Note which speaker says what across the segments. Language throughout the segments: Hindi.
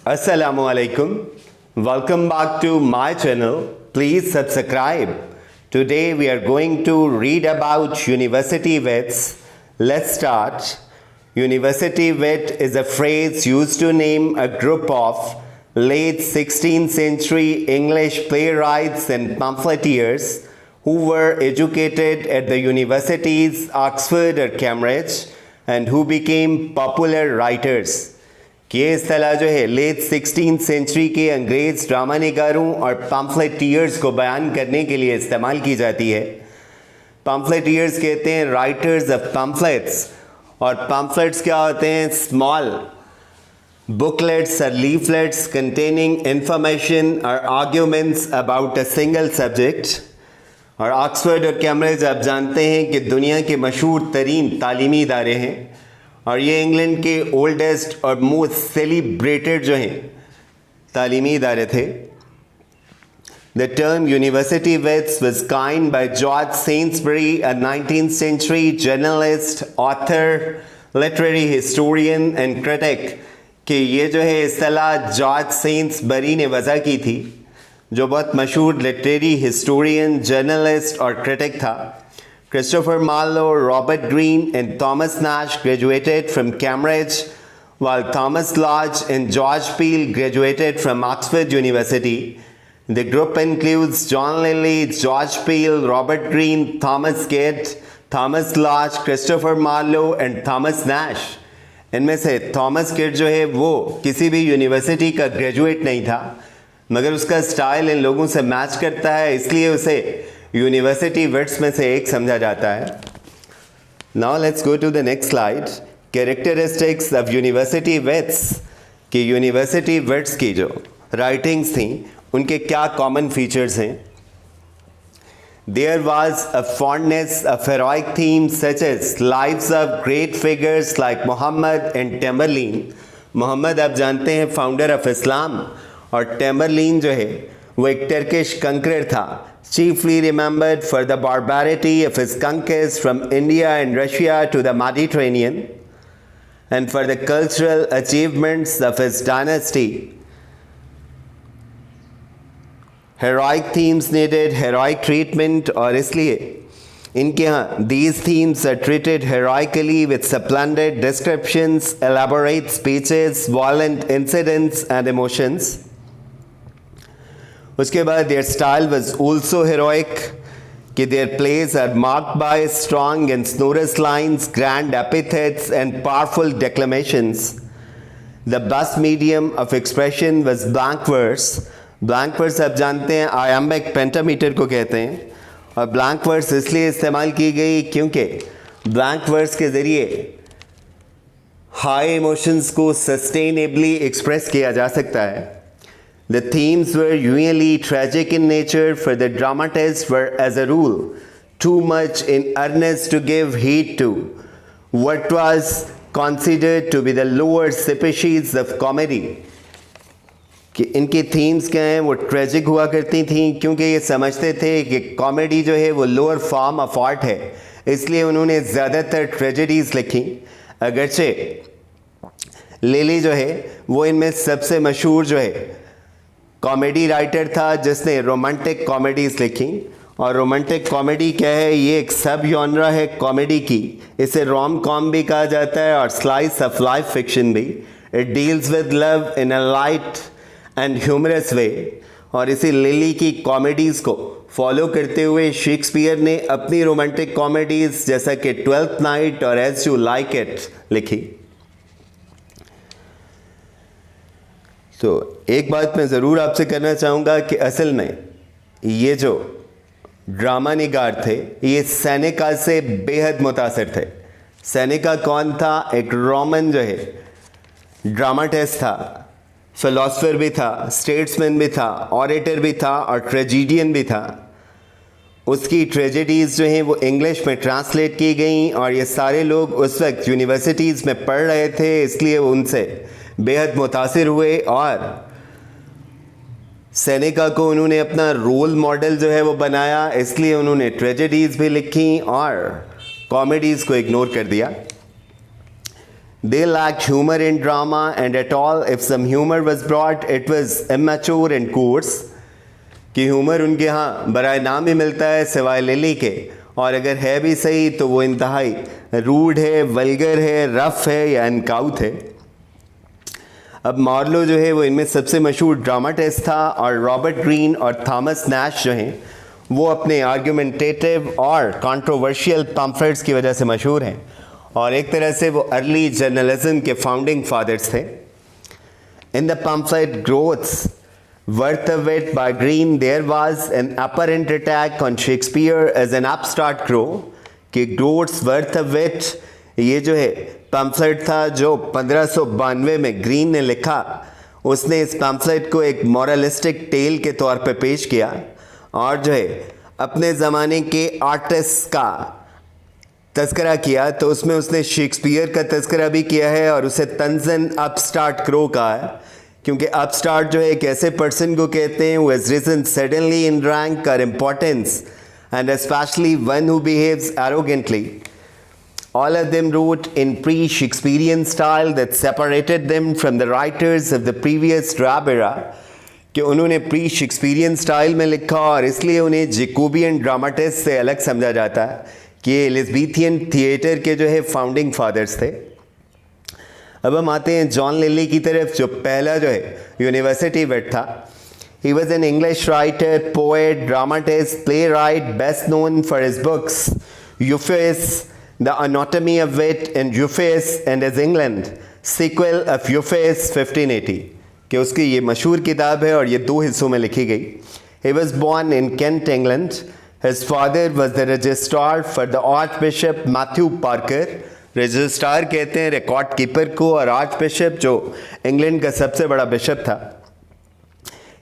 Speaker 1: Assalamu alaikum. Welcome back to my channel. Please subscribe. Today we are going to read about university wits. Let's start. University wit is a phrase used to name a group of late 16th century English playwrights and pamphleteers who were educated at the universities Oxford or Cambridge and who became popular writers. ये इस्तेलाह जो है लेट 16th सेंचुरी के अंग्रेज ड्रामा निगारों और पम्फलेटियर्स को बयान करने के लिए इस्तेमाल की जाती है. पम्फलेटियर्स कहते हैं राइटर्स ऑफ पम्फलेट्स, और पम्फलेट्स क्या होते हैं? स्मॉल बुकलेट्स और लीफलेट्स कंटेनिंग इंफॉर्मेशन और arguments about a single subject. और ऑक्सफोर्ड और कैम्ब्रिज आप जानते हैं कि दुनिया के मशहूर तरीन तालीमी इदारे हैं, और ये इंग्लैंड के ओल्डेस्ट और मोस्ट सेलिब्रेटेड जो हैं तालीमी इदारे थे. The term university wits was coined by George Sainsbury, a 19th century journalist, author, literary historian and critic. कि ये जो है इस्तेलाह जॉर्ज सेंसबरी ने वज़ा की थी, जो बहुत मशहूर लिटरेरी हिस्टोरियन, जर्नलिस्ट और क्रिटिक था. Christopher Marlowe, Robert Greene and Thomas Nash graduated from Cambridge, while Thomas Lodge and George Peele graduated from Oxford University. The group includes John Lilly, George Peele, Robert Greene, Thomas Kidd, Thomas Lodge, Christopher Marlowe and Thomas Nash. इनमें से थॉमस किड जो है वो किसी भी यूनिवर्सिटी का ग्रेजुएट नहीं था, मगर उसका स्टाइल इन लोगों से मैच करता है, इसलिए उसे यूनिवर्सिटी विट्स में से एक समझा जाता है. Now let's go to the next slide. Characteristics of university wits. कि यूनिवर्सिटी विट्स की जो राइटिंग्स थी उनके क्या कॉमन फीचर्स हैं. There was a fondness of heroic themes such as lives of great figures like Muhammad and Tamburlaine. Muhammad आप जानते हैं फाउंडर ऑफ इस्लाम, और टेम्बरलिन जो है वो एक टर्किश कंकरर था, chiefly remembered for the barbarity of his conquest from India and Russia to the Mediterranean, and for the cultural achievements of his dynasty. Heroic themes needed heroic treatment, और इसलिए इनके यहाँ these themes are treated heroically with splendid descriptions, elaborate speeches, violent incidents and emotions. उसके बाद their style was also heroic, कि their plays are marked by strong and sonorous lines, grand epithets and powerful declamations. The best medium of expression was blank verse. Blank verse आप जानते हैं iambic pentameter को कहते हैं, और blank verse इसलिए इस्तेमाल की गई क्योंकि blank verse के ज़रिए high emotions को sustainably express किया जा सकता है. The themes were usually tragic in nature, for the dramatists were, as a rule, too much in earnest to give heed to what was considered to be the lower species of comedy. कि इनकी themes क्या हैं? वो tragic हुआ करती थी क्योंकि ये समझते थे कि comedy जो है वो lower form of art है, इसलिए उन्होंने ज़्यादातर tragedies लिखी. अगरचे लिली जो है वो इनमें सबसे मशहूर जो है कॉमेडी राइटर था जिसने रोमांटिक कॉमेडीज़ लिखी. और रोमांटिक कॉमेडी क्या है? ये एक सब जॉनरा है कॉमेडी की. इसे रोम कॉम भी कहा जाता है और स्लाइस ऑफ लाइफ फिक्शन भी. It deals with love in a light and humorous way. और इसी लिली की कॉमेडीज़ को फॉलो करते हुए शेक्सपियर ने अपनी रोमांटिक कॉमेडीज़ जैसा कि ट्वेल्थ नाइट और एज यू लाइक इट लिखी. तो एक बात मैं ज़रूर आपसे करना चाहूँगा कि असल में ये जो ड्रामा निगार थे ये सेनेका से बेहद मुतासिर थे. सेनेका कौन था? एक रोमन जो है ड्रामाटिस्ट था, फिलोसफर भी था, स्टेट्समैन भी था, ऑरेटर भी था और ट्रेजिडियन भी था. उसकी ट्रेजेडीज़ जो हैं वो इंग्लिश में ट्रांसलेट की गई, और ये सारे लोग उस वक्त यूनिवर्सिटीज़ में पढ़ रहे थे, इसलिए उनसे बेहद मुतासिर हुए और सेनेका को उन्होंने अपना रोल मॉडल जो है वो बनाया, इसलिए उन्होंने ट्रेजेडीज़ भी लिखी और कॉमेडीज़ को इग्नोर कर दिया. They lacked humor in drama, and at all, if some humor was brought, it was immature and coarse. कि ह्यूमर उनके यहाँ बराए नाम ही मिलता है सिवाय लिली के, और अगर है भी सही तो वो इंतहाई रूड है, वल्गर है, रफ है या अनकाउथ है. अब मार्लो जो है वो इनमें सबसे मशहूर ड्रामाटिस्ट था, और रॉबर्ट ग्रीन और थॉमस नैश जो हैं वो अपने आर्ग्यूमेंटेटिव और कंट्रोवर्शियल पम्फलेट्स की वजह से मशहूर हैं, और एक तरह से वो अर्ली जर्नलिज्म के फाउंडिंग फादर्स थे. In the pamphlet growths Worth of It by Green, there was an apparent attack on Shakespeare as an upstart crow. कि Groats Worth of It ये जो है पम्फलेट था जो 1592 में ग्रीन ने लिखा. उसने इस पम्फलेट को एक मॉरलिस्टिक टेल के तौर पे पेश किया, और जो है अपने ज़माने के आर्टिस्ट का तस्करा किया. तो उसमें उसने शेक्सपियर का तस्करा भी किया है, और उसे तंजन अपस्टार्ट क्रो कहा है, क्योंकि अपस्टार्ट जो है एक ऐसे पर्सन को कहते हैं who has risen suddenly in rank or importance, and especially one who behaves arrogantly. All of them wrote in pre-Shakespearean style that separated them from the writers of the previous drab era. कि उन्होंने प्री शेक्सपियरियन स्टाइल में लिखा, और इसलिए उन्हें जेकोबियन ड्रामाटिस्ट से अलग समझा जाता है कि ये एलिज़ाबेथियन थिएटर के जो है फाउंडिंग फादर्स थे. अब हम आते हैं जॉन लिली की तरफ, जो पहला जो है यूनिवर्सिटी वेट था. He was an English writer, poet, dramatist, playwright, best known for his books Euphues, the Anatomy of Wit, and Euphues and his England, sequel of Euphues 1580. कि उसकी ये मशहूर किताब है और ये 2 हिस्सों में लिखी गई. He was born in Kent, England. His father was the registrar for the arch bishop Matthew Parker. Registrar कहते हैं रिकॉर्ड कीपर को, और आर्च बिशप जो इंग्लैंड का सबसे बड़ा बिशप था.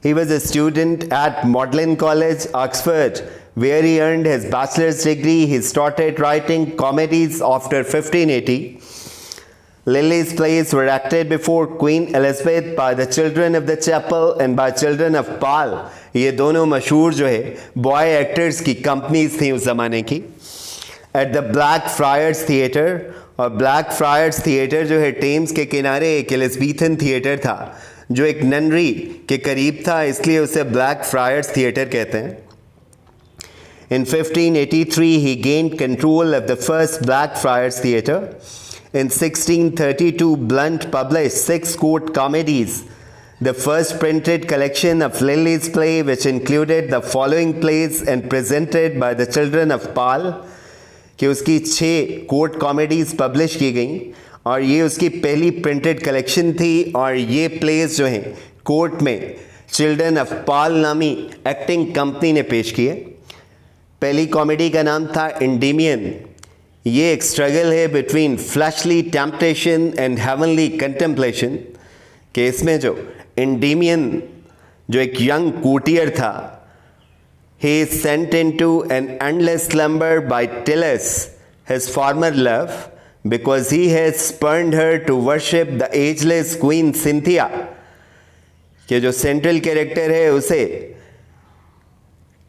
Speaker 1: He was a student at Magdalen College, Oxford, where he earned his bachelor's degree. He started writing comedies after 1580. Lily's plays were acted before Queen Elizabeth by the children of the chapel and by children of Paul. ये दोनों मशहूर जो है बॉय एक्टर्स की कंपनीज थी उस ज़माने की. At the black fryers theatre, और ब्लैक फ्रायर्स थिएटर जो है टेम्स के किनारे एक एलिज़ाबेथन थिएटर था जो एक ननरी के करीब था, इसलिए उसे ब्लैक फ्रायर्स थिएटर कहते हैं. In 1583 he gained control of the first Blackfriars Theatre. In 1632 Blunt published 6 court comedies, the first printed collection of Lily's play, which included the following plays and presented by the children of Paul. कि उसकी 6 कोर्ट कॉमेडीज़ पब्लिश की गई, और ये उसकी पहली प्रिंटेड कलेक्शन थी, और ये प्लेस जो हैं कोर्ट में चिल्ड्रन ऑफ पाल नामी एक्टिंग कंपनी ने पेश किए. पहली कॉमेडी का नाम था इंडीमियन. ये एक स्ट्रगल है between fleshly temptation and heavenly contemplation. कि इसमें जो इंडीमियन जो एक यंग कोटियर था, he is sent into an endless slumber by Tillus, his former love, because he has spurned her to worship the ageless Queen Cynthia. कि जो सेंट्रल कैरेक्टर है उसे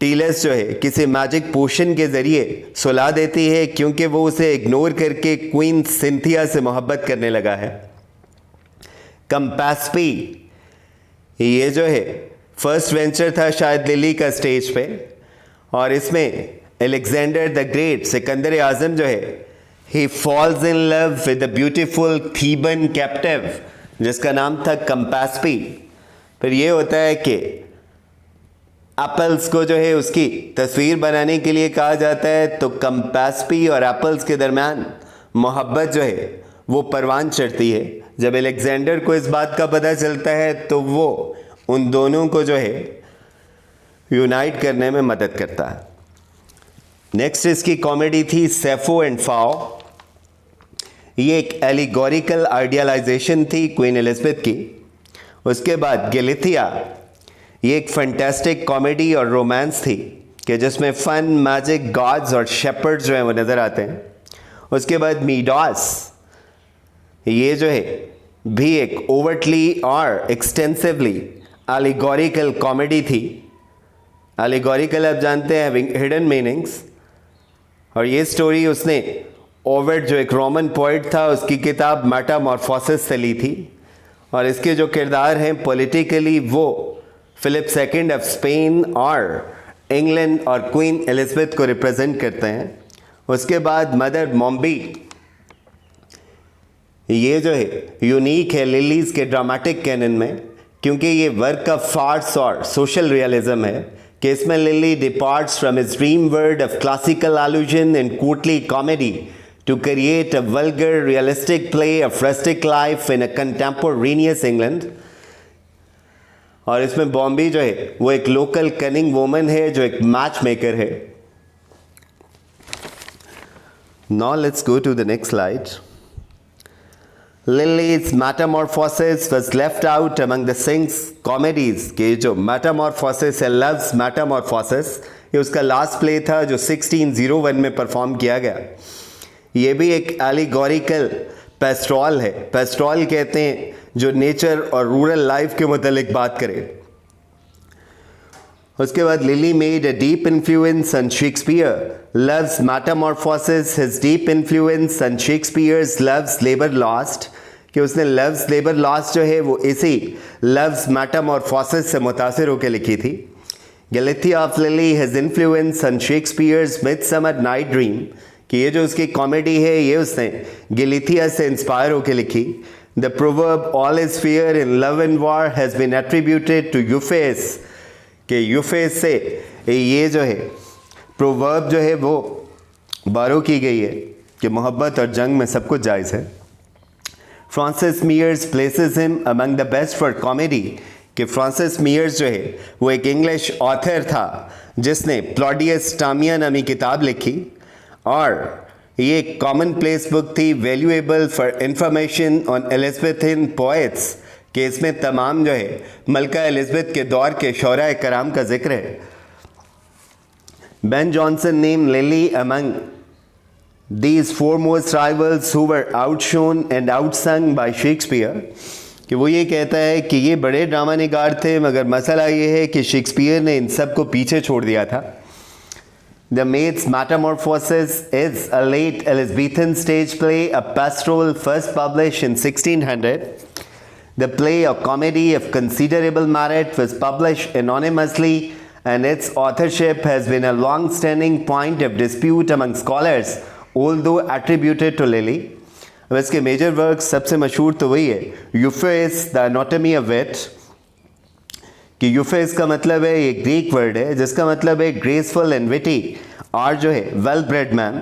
Speaker 1: टीलस जो है किसी मैजिक पोशन के ज़रिए सुला देती है, क्योंकि वो उसे इग्नोर करके क्वीन सिंथिया से मोहब्बत करने लगा है. कंपैस्पी ये जो है फर्स्ट वेंचर था शायद लिली का स्टेज पे, और इसमें Alexander the great Sikandar Azam जो है ही falls in love with the beautiful Theban captive जिसका नाम था कंपैस्पी. फिर ये होता है कि एप्पल्स को जो है उसकी तस्वीर बनाने के लिए कहा जाता है, तो कंपैस्पी और एप्पल्स के दरमियान मोहब्बत जो है वो परवान चढ़ती है. जब अलेक्जेंडर को इस बात का पता चलता है तो वो उन दोनों को जो है यूनाइट करने में मदद करता है. नेक्स्ट इसकी कॉमेडी थी सेफो एंड फाओ. ये एक एलिगोरिकल आइडियलाइजेशन थी क्वीन एलिजाबेथ की. उसके बाद गैलिथिया, ये एक फैंटास्टिक कॉमेडी और रोमांस थी कि जिसमें फन, मैजिक, गॉड्स और शेपर्ड्स जो हैं वो नज़र आते हैं. उसके बाद मीडॉस, ये जो है भी एक ओवरटली और एक्सटेंसिवली एलिगोरिकल कॉमेडी थी. एलिगोरिकल आप जानते हैं हैविंग हिडन मीनिंग्स, और ये स्टोरी उसने ओविड जो एक रोमन पोइट था, उसकी किताब मेटामॉर्फोसिस से ली थी। और इसके जो किरदार हैं पॉलिटिकली वो फिलिप सेकंड ऑफ स्पेन और इंग्लैंड और क्वीन एलिजाबेथ को रिप्रेजेंट करते हैं। उसके बाद मदर मॉम्बी, ये जो है यूनिक है लिलीज के ड्रामेटिक कैनन में, क्योंकि ये वर्क ऑफ फार्स और सोशल रियलिज्म है कि इसमें lily departs from his dream world of classical allusion and courtly comedy to create a vulgar realistic play of rustic life in a contemporaneous England। और इसमें बॉम्बे जो है वो एक लोकल कनिंग वुमन है जो एक मैच मेकर है। Now let's go to the next slide। Lily's Metamorphosis was left out among the Singh's comedies। के जो Metamorphosis है, Love's Metamorphosis, ये उसका लास्ट प्ले था जो 1601 में परफॉर्म किया गया। ये भी एक एलिगोरिकल पेस्ट्रॉल है। पेस्ट्रॉल कहते हैं जो नेचर और रूरल लाइफ के मुतालिक बात करे। उसके बाद lily made a deep influence on Shakespeare. Loves Metamorphosis his deep influence on Shakespeare's loves labour lost, कि उसने लव्स लेबर लॉस्ट जो है वो इसी लव्स मेटामॉर्फोसिस से मुतासिर होकर लिखी थी। Galathea of lily his influence on Shakespeare's midsummer night dream, कि ये जो उसकी कॉमेडी है ये उसने गैलेथिया से इंस्पायर होकर लिखी। The proverb all is fair in love and war has been attributed to Euphues, कि यूफेस से ये जो है प्रोवर्ब जो है वो बारो की गई है कि मोहब्बत और जंग में सब कुछ जायज़ है। Francis Meres places him among the best for comedy, कि फ्रांसिस मीयर्स जो है वो एक इंग्लिश ऑथर था जिसने क्लॉडियस टामिया नामी किताब लिखी, और ये एक कॉमन प्लेस बुक थी valuable for information on Elizabethan poets, कि इसमें तमाम जो है मलका एलिजाबेथ के दौर के शौरा कराम का जिक्र है। Ben Jonson name Lyly among these foremost rivals who were outshone and outsung by Shakespeare, कि वो ये कहता है कि ये बड़े ड्रामा निगार थे, मगर मसला ये है कि शेक्सपियर ने इन सब को पीछे छोड़ दिया था। The Maid's Metamorphosis is a late Elizabethan stage play, a pastoral first published in 1600. The play, a comedy of considerable merit, was published anonymously and its authorship has been a long-standing point of dispute among scholars, although attributed to Lilly. अब इसके मेजर वर्क सबसे मशहूर तो वही है यूफेस द एनाटॉमी ऑफ विट, कि यूफेस का मतलब है, ये ग्रीक वर्ड है जिसका मतलब है ग्रेसफुल एंड विटी और जो है well bread man.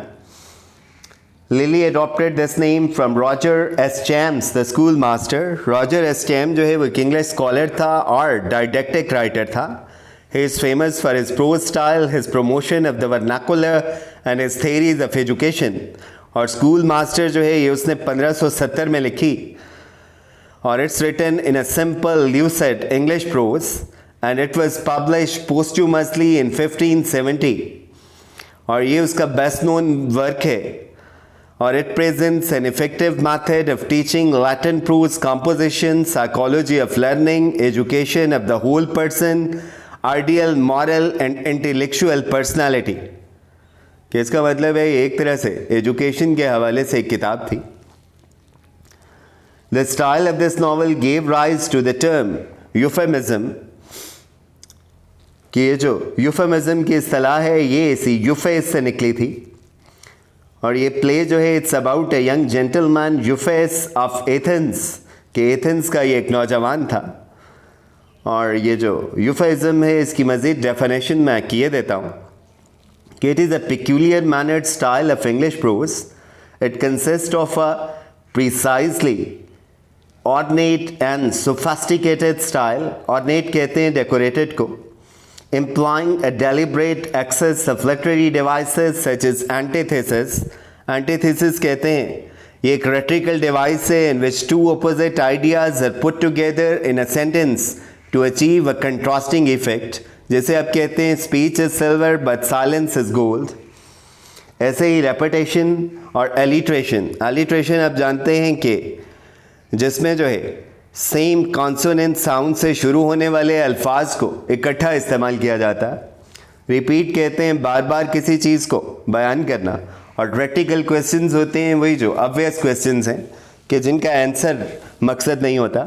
Speaker 1: Lily adopted this name from Roger S. Chams, the school master। Roger S. Cham जो है वो एक इंग्लिश स्कॉलर था और डायडेक्टिक राइटर था। He is famous for his prose style, his promotion of the vernacular and his theories of education। और स्कूल मास्टर जो है ये उसने 1570 में लिखी, और it's written in a simple lucid English prose and it was published posthumously in 1570, और ये उसका बेस्ट नोन वर्क है। और it presents an effective method of teaching Latin prose composition, psychology of learning, education of the whole person, ideal moral and intellectual personality, कि इसका मतलब है एक तरह से एजुकेशन के हवाले से एक किताब थी। The style of this novel gave rise to the term euphemism, कि ये जो euphemism की इस्तेलाह है ये इसी यूफेस से निकली थी। और ये प्ले जो है it's about a young gentleman Euphues of Athens, कि एथेंस का ये एक नौजवान था। और ये जो यूफेज़म है इसकी मज़ीद डेफिनेशन मैं किए देता हूँ कि it is a peculiar mannered style of English prose। It consists of a precisely ornate and sophisticated style। ornate कहते हैं decorated को, implying a deliberate excess of literary devices such as antithesis। antithesis कहते हैं ये एक rhetorical device है in which two opposite ideas are put together in a sentence to achieve a contrasting effect। जैसे आप कहते हैं speech is silver but silence is gold, ऐसे ही रेपिटेशन और एलिट्रेशन। एलिट्रेशन आप जानते हैं कि जिसमें जो है सेम कॉन्सोनेंट साउंड से शुरू होने वाले अल्फाज को इकट्ठा इस्तेमाल किया जाता है। रिपीट कहते हैं बार बार किसी चीज़ को बयान करना, और रेटिकल क्वेश्चंस होते हैं वही जो ऑब्वियस क्वेश्चंस हैं कि जिनका आंसर मकसद नहीं होता।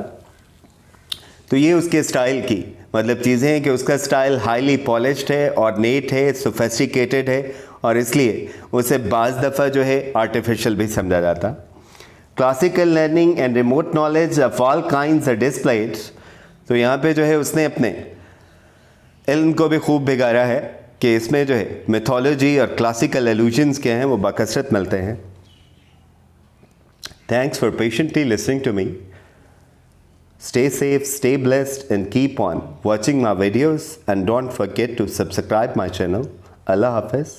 Speaker 1: तो ये उसके स्टाइल की मतलब चीज़ें हैं कि उसका स्टाइल हाईली पॉलिश्ड है, ऑर्नेट है, सोफेस्टिकेटेड है और इसलिए उसे बाज़ दफ़ा जो है आर्टिफिशियल भी समझा जाता। Classical learning and remote knowledge of all kinds are displayed. तो यहाँ पे जो है उसने अपने इल्म को भी खूब बिगाड़ा है कि इसमें जो है मिथोलॉजी और क्लासिकल एल्यूजन्स के हैं वो बकसरत मिलते हैं। Thanks for patiently listening to me. Stay safe, stay blessed and keep on watching my videos and don't forget to subscribe my channel. Allah Hafiz.